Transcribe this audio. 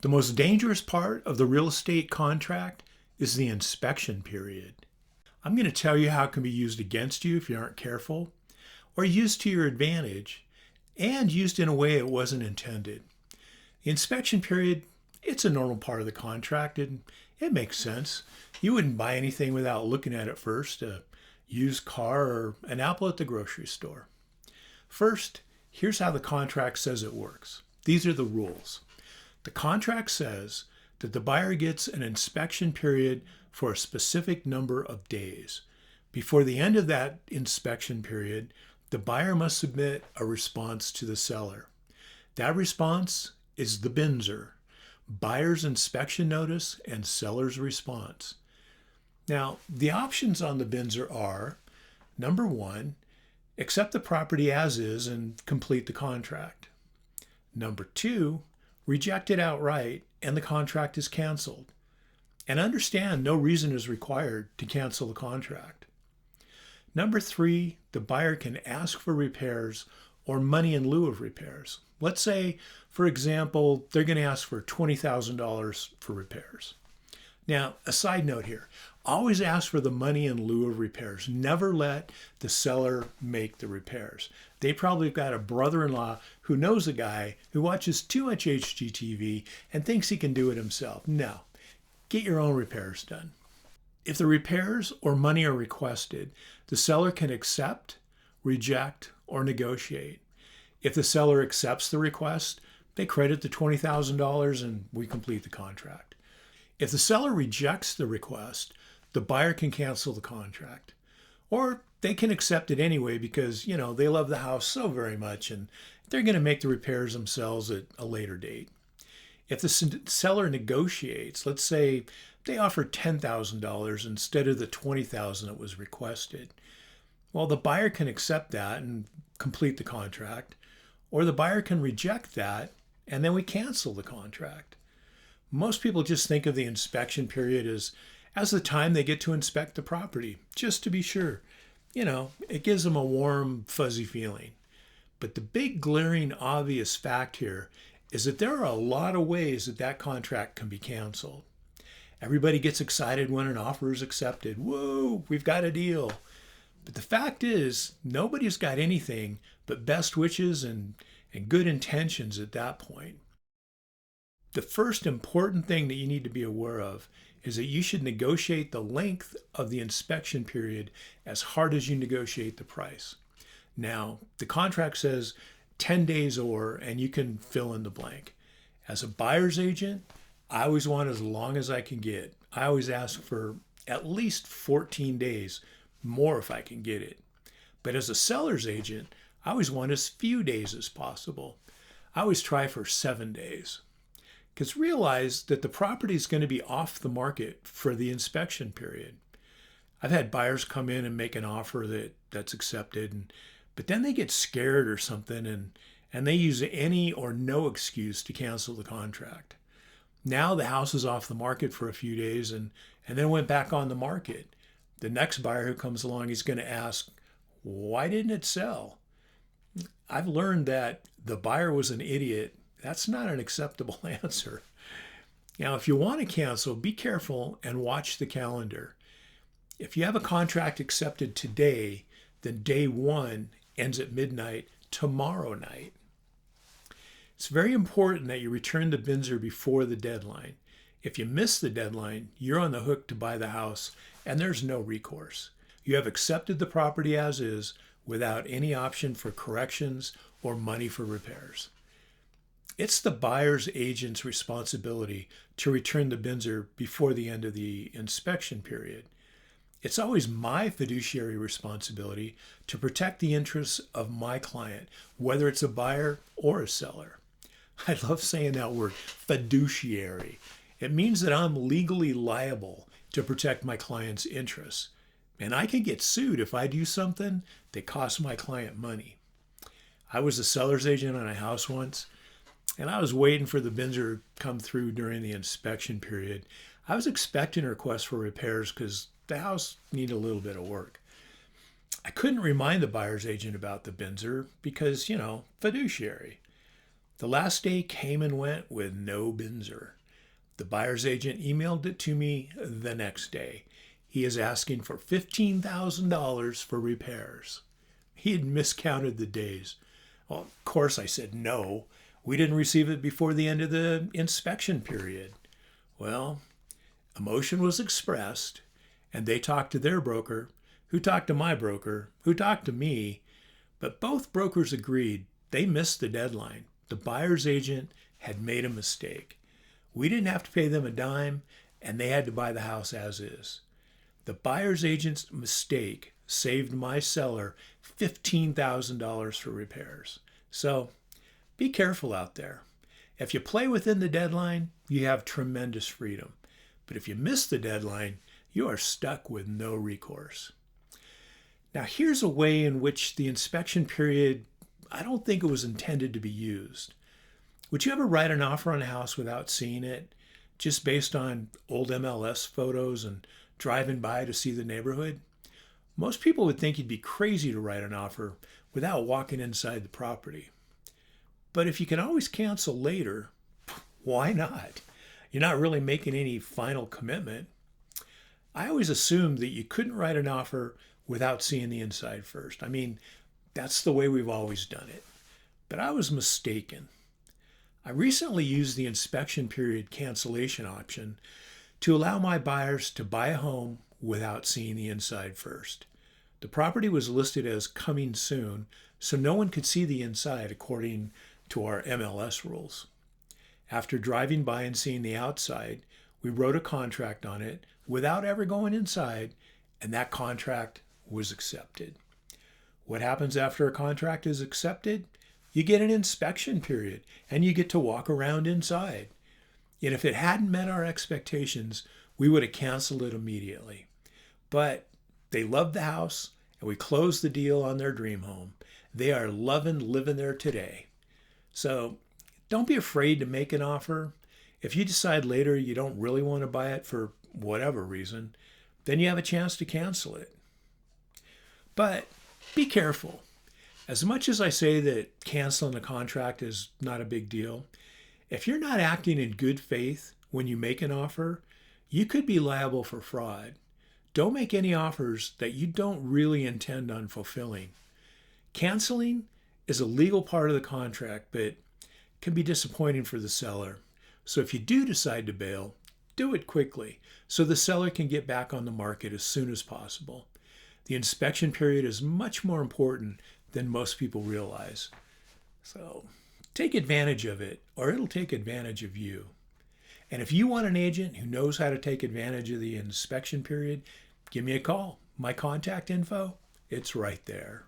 The most dangerous part of the real estate contract is the inspection period. I'm going to tell you how it can be used against you if you aren't careful, or used to your advantage, and used in a way it wasn't intended. The inspection period, it's a normal part of the contract, and it makes sense. You wouldn't buy anything without looking at it first, a used car or an apple at the grocery store. First, here's how the contract says it works. These are the rules. The contract says that the buyer gets an inspection period for a specific number of days. Before the end of that inspection period, the buyer must submit a response to the seller. That response is the BINSR, buyer's inspection notice and seller's response. Now, the options on the BINSR are, number one, accept the property as is and complete the contract. Number two, reject it outright and the contract is canceled. And understand no reason is required to cancel the contract. Number three, the buyer can ask for repairs or money in lieu of repairs. Let's say, for example, they're going to ask for $20,000 for repairs. Now, a side note here, always ask for the money in lieu of repairs. Never let the seller make the repairs. They probably got a brother-in-law who knows a guy who watches too much HGTV and thinks he can do it himself. No, get your own repairs done. If the repairs or money are requested, the seller can accept, reject, or negotiate. If the seller accepts the request, they credit the $20,000 and we complete the contract. If the seller rejects the request, the buyer can cancel the contract. Or they can accept it anyway because, they love the house so very much and they're going to make the repairs themselves at a later date. If the seller negotiates, let's say they offer $10,000 instead of the $20,000 that was requested, well, the buyer can accept that and complete the contract, or the buyer can reject that and then we cancel the contract. Most people just think of the inspection period as the time they get to inspect the property, just to be sure. It gives them a warm, fuzzy feeling. But the big, glaring, obvious fact here is that there are a lot of ways that contract can be canceled. Everybody gets excited when an offer is accepted. Whoa, we've got a deal. But the fact is, nobody's got anything but best wishes and good intentions at that point. The first important thing that you need to be aware of is that you should negotiate the length of the inspection period as hard as you negotiate the price. Now, the contract says 10 days or, and you can fill in the blank. As a buyer's agent, I always want as long as I can get. I always ask for at least 14 days, more if I can get it. But as a seller's agent, I always want as few days as possible. I always try for 7 days. Because realize that the property is going to be off the market for the inspection period. I've had buyers come in and make an offer that's accepted, but then they get scared or something and they use any or no excuse to cancel the contract. Now the house is off the market for a few days and then went back on the market. The next buyer who comes along is going to ask, why didn't it sell? I've learned that the buyer was an idiot. That's not an acceptable answer. Now, if you want to cancel, be careful and watch the calendar. If you have a contract accepted today, then day one ends at midnight tomorrow night. It's very important that you return the BINSR before the deadline. If you miss the deadline, you're on the hook to buy the house and there's no recourse. You have accepted the property as is without any option for corrections or money for repairs. It's the buyer's agent's responsibility to return the BINSR before the end of the inspection period. It's always my fiduciary responsibility to protect the interests of my client, whether it's a buyer or a seller. I love saying that word, fiduciary. It means that I'm legally liable to protect my client's interests. And I can get sued if I do something that costs my client money. I was a seller's agent on a house once, and I was waiting for the BINSR to come through during the inspection period. I was expecting a request for repairs because the house needed a little bit of work. I couldn't remind the buyer's agent about the BINSR because, fiduciary. The last day came and went with no Binzer. The buyer's agent emailed it to me the next day. He is asking for $15,000 for repairs. He had miscounted the days. Well, of course, I said no. We didn't receive it before the end of the inspection period. Well, emotion was expressed, and they talked to their broker, who talked to my broker, who talked to me, but both brokers agreed they missed the deadline. The buyer's agent had made a mistake. We didn't have to pay them a dime, and they had to buy the house as is. The buyer's agent's mistake saved my seller $15,000 for repairs. So be careful out there. If you play within the deadline, you have tremendous freedom. But if you miss the deadline, you are stuck with no recourse. Now, here's a way in which the inspection period, I don't think it was intended to be used. Would you ever write an offer on a house without seeing it, just based on old MLS photos and driving by to see the neighborhood? Most people would think you'd be crazy to write an offer without walking inside the property. But if you can always cancel later, why not? You're not really making any final commitment. I always assumed that you couldn't write an offer without seeing the inside first. I mean, that's the way we've always done it. But I was mistaken. I recently used the inspection period cancellation option to allow my buyers to buy a home without seeing the inside first. The property was listed as coming soon, so no one could see the inside according to our MLS rules. After driving by and seeing the outside, we wrote a contract on it without ever going inside, and that contract was accepted. What happens after a contract is accepted? You get an inspection period, and you get to walk around inside. And if it hadn't met our expectations, we would have canceled it immediately. But they loved the house, and we closed the deal on their dream home. They are loving living there today. So don't be afraid to make an offer. If you decide later you don't really want to buy it for whatever reason, then you have a chance to cancel it. But be careful. As much as I say that canceling a contract is not a big deal, if you're not acting in good faith when you make an offer, you could be liable for fraud. Don't make any offers that you don't really intend on fulfilling. Canceling is a legal part of the contract, but can be disappointing for the seller. So if you do decide to bail, do it quickly so the seller can get back on the market as soon as possible. The inspection period is much more important than most people realize. So take advantage of it, or it'll take advantage of you. And if you want an agent who knows how to take advantage of the inspection period, give me a call. My contact info, it's right there.